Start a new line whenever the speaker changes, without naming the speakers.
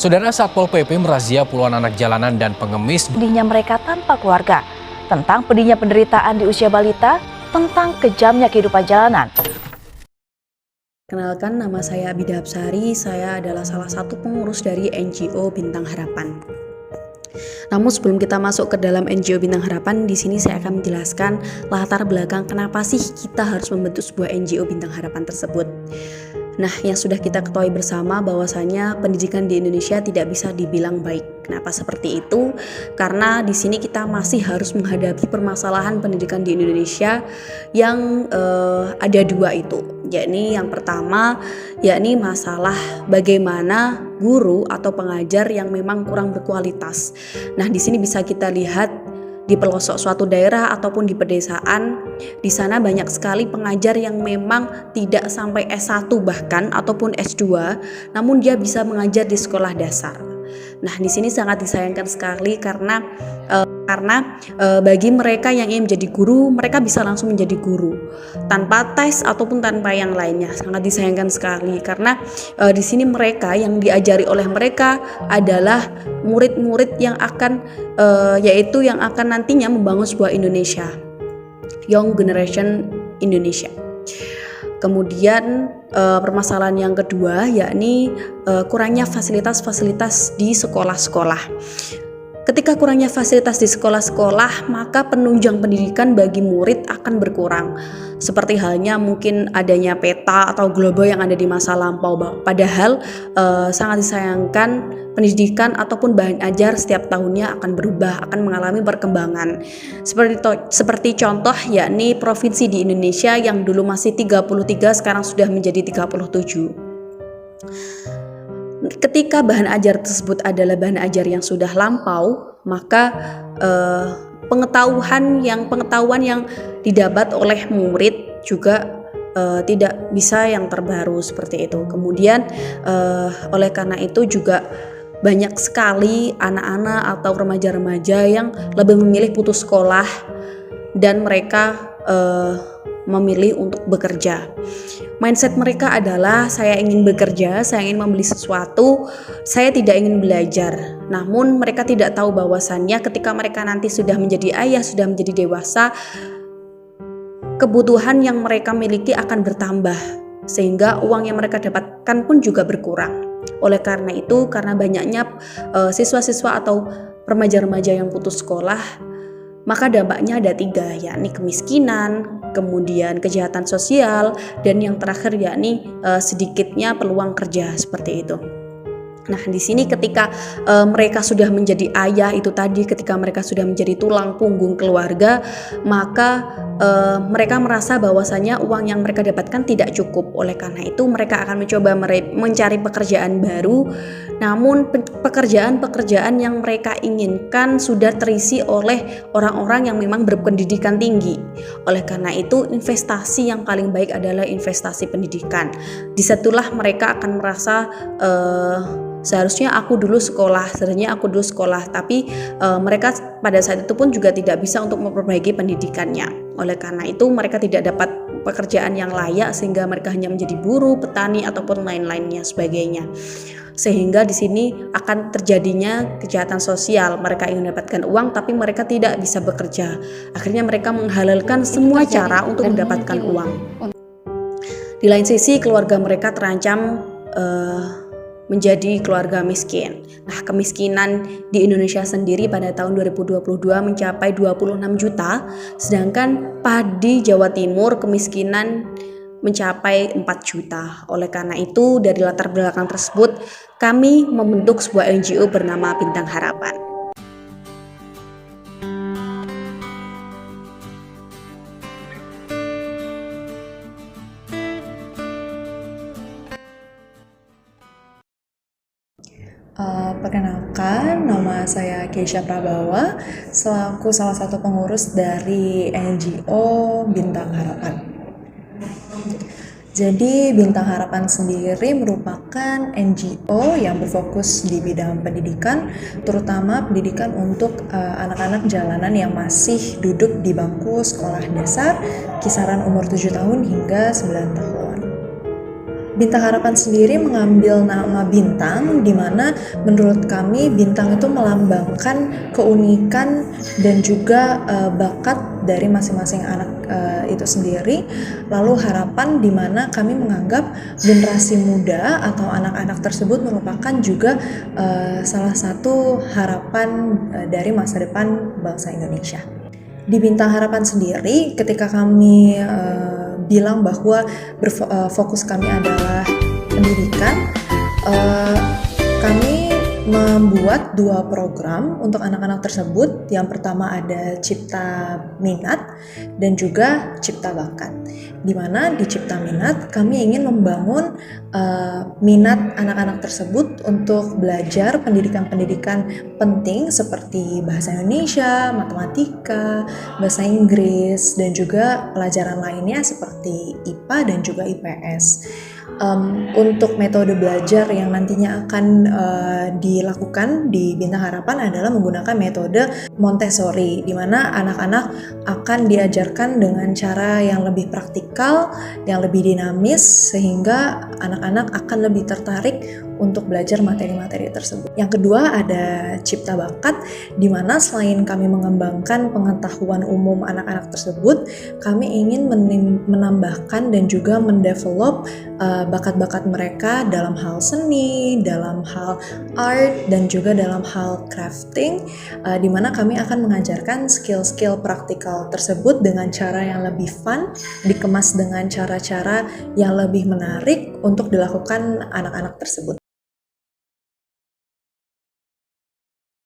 Saudara, Satpol PP merazia puluhan anak jalanan dan pengemis.
Pedihnya mereka tanpa keluarga, tentang pedihnya penderitaan di usia balita, tentang kejamnya kehidupan jalanan.
Kenalkan, nama saya Abida Hapsari, saya adalah salah satu pengurus dari NGO Bintang Harapan. Namun sebelum kita masuk ke dalam NGO Bintang Harapan, di sini saya akan menjelaskan latar belakang kenapa sih kita harus membentuk sebuah NGO Bintang Harapan tersebut. Nah, yang sudah kita ketahui bersama bahwasanya pendidikan di Indonesia tidak bisa dibilang baik. Kenapa seperti itu? Karena di sini kita masih harus menghadapi permasalahan pendidikan di Indonesia yang ada dua itu. Yakni yang pertama, yakni masalah bagaimana guru atau pengajar yang memang kurang berkualitas. Nah, di sini bisa kita lihat di pelosok suatu daerah ataupun di pedesaan, di sana banyak sekali pengajar yang memang tidak sampai S1 bahkan ataupun S2, namun dia bisa mengajar di sekolah dasar. Nah, di sini sangat disayangkan sekali karena bagi mereka yang ingin menjadi guru, mereka bisa langsung menjadi guru tanpa tes ataupun tanpa yang lainnya. Sangat disayangkan sekali karena di sini mereka yang diajari oleh mereka adalah murid-murid yang akan yaitu yang akan nantinya membangun sebuah Indonesia, Young Generation Indonesia. Kemudian permasalahan yang kedua yakni kurangnya fasilitas-fasilitas di sekolah-sekolah. Ketika kurangnya fasilitas di sekolah-sekolah, maka penunjang pendidikan bagi murid akan berkurang. Seperti halnya mungkin adanya peta atau globo yang ada di masa lampau. Padahal sangat disayangkan pendidikan ataupun bahan ajar setiap tahunnya akan berubah, akan mengalami perkembangan. Seperti contoh yakni provinsi di Indonesia yang dulu masih 33 sekarang sudah menjadi 37. Ketika bahan ajar tersebut adalah bahan ajar yang sudah lampau, maka pengetahuan yang didapat oleh murid juga tidak bisa yang terbaru seperti itu. Kemudian oleh karena itu juga banyak sekali anak-anak atau remaja-remaja yang lebih memilih putus sekolah dan mereka memilih untuk bekerja. Mindset mereka adalah saya ingin bekerja, saya ingin membeli sesuatu, saya tidak ingin belajar. Namun mereka tidak tahu bahwasannya ketika mereka nanti sudah menjadi ayah, sudah menjadi dewasa, kebutuhan yang mereka miliki akan bertambah sehingga uang yang mereka dapatkan pun juga berkurang. Oleh karena itu, karena banyaknya siswa-siswa atau remaja-remaja yang putus sekolah, maka dampaknya ada 3, yakni kemiskinan, kemudian kejahatan sosial, dan yang terakhir yakni sedikitnya peluang kerja seperti itu. Nah, di sini ketika mereka sudah menjadi ayah itu tadi, ketika mereka sudah menjadi tulang punggung keluarga, maka mereka merasa bahwasanya uang yang mereka dapatkan tidak cukup. Oleh karena itu mereka akan mencoba mencari pekerjaan baru, namun pekerjaan-pekerjaan yang mereka inginkan sudah terisi oleh orang-orang yang memang berpendidikan tinggi. Oleh karena itu investasi yang paling baik adalah investasi pendidikan. Disitulah mereka akan merasa seharusnya aku dulu sekolah, tapi mereka pada saat itu pun juga tidak bisa untuk memperbaiki pendidikannya. Oleh karena itu mereka tidak dapat pekerjaan yang layak sehingga mereka hanya menjadi buruh, petani ataupun lain-lainnya sebagainya. Sehingga di sini akan terjadinya kejahatan sosial. Mereka ingin mendapatkan uang tapi mereka tidak bisa bekerja. Akhirnya mereka menghalalkan semua cara untuk mendapatkan uang. Di lain sisi keluarga mereka terancam menjadi keluarga miskin. Nah, kemiskinan di Indonesia sendiri pada tahun 2022 mencapai 26 juta, sedangkan di Jawa Timur kemiskinan mencapai 4 juta. Oleh karena itu, dari latar belakang tersebut, kami membentuk sebuah NGO bernama Bintang Harapan.
Perkenalkan, nama saya Keisha Prabawa, selaku salah satu pengurus dari NGO Bintang Harapan. Jadi Bintang Harapan sendiri merupakan NGO yang berfokus di bidang pendidikan, terutama pendidikan untuk anak-anak jalanan yang masih duduk di bangku sekolah dasar, kisaran umur 7 tahun hingga 9 tahun. Bintang Harapan sendiri mengambil nama bintang, di mana menurut kami bintang itu melambangkan keunikan dan juga bakat dari masing-masing anak itu sendiri. Lalu harapan, di mana kami menganggap generasi muda atau anak-anak tersebut merupakan juga salah satu harapan dari masa depan bangsa Indonesia. Di Bintang Harapan sendiri, ketika kami bilang bahwa fokus kami adalah pendidikan, kami membuat 2 program untuk anak-anak tersebut. Yang pertama ada Cipta Minat dan juga Cipta Bakat, di mana di Cipta Minat kami ingin membangun minat anak-anak tersebut untuk belajar pendidikan-pendidikan penting seperti bahasa Indonesia, matematika, bahasa Inggris, dan juga pelajaran lainnya seperti IPA dan juga IPS. Untuk metode belajar yang nantinya akan dilakukan di Bintang Harapan adalah menggunakan metode Montessori, di mana anak-anak akan diajarkan dengan cara yang lebih praktikal, yang lebih dinamis, sehingga anak-anak akan lebih tertarik untuk belajar materi-materi tersebut. Yang kedua ada Cipta Bakat, di mana selain kami mengembangkan pengetahuan umum anak-anak tersebut, kami ingin menambahkan dan juga mendevelop bakat-bakat mereka dalam hal seni, dalam hal art, dan juga dalam hal crafting, di mana kami akan mengajarkan skill-skill praktikal tersebut dengan cara yang lebih fun, dikemas dengan cara-cara yang lebih menarik untuk dilakukan anak-anak tersebut.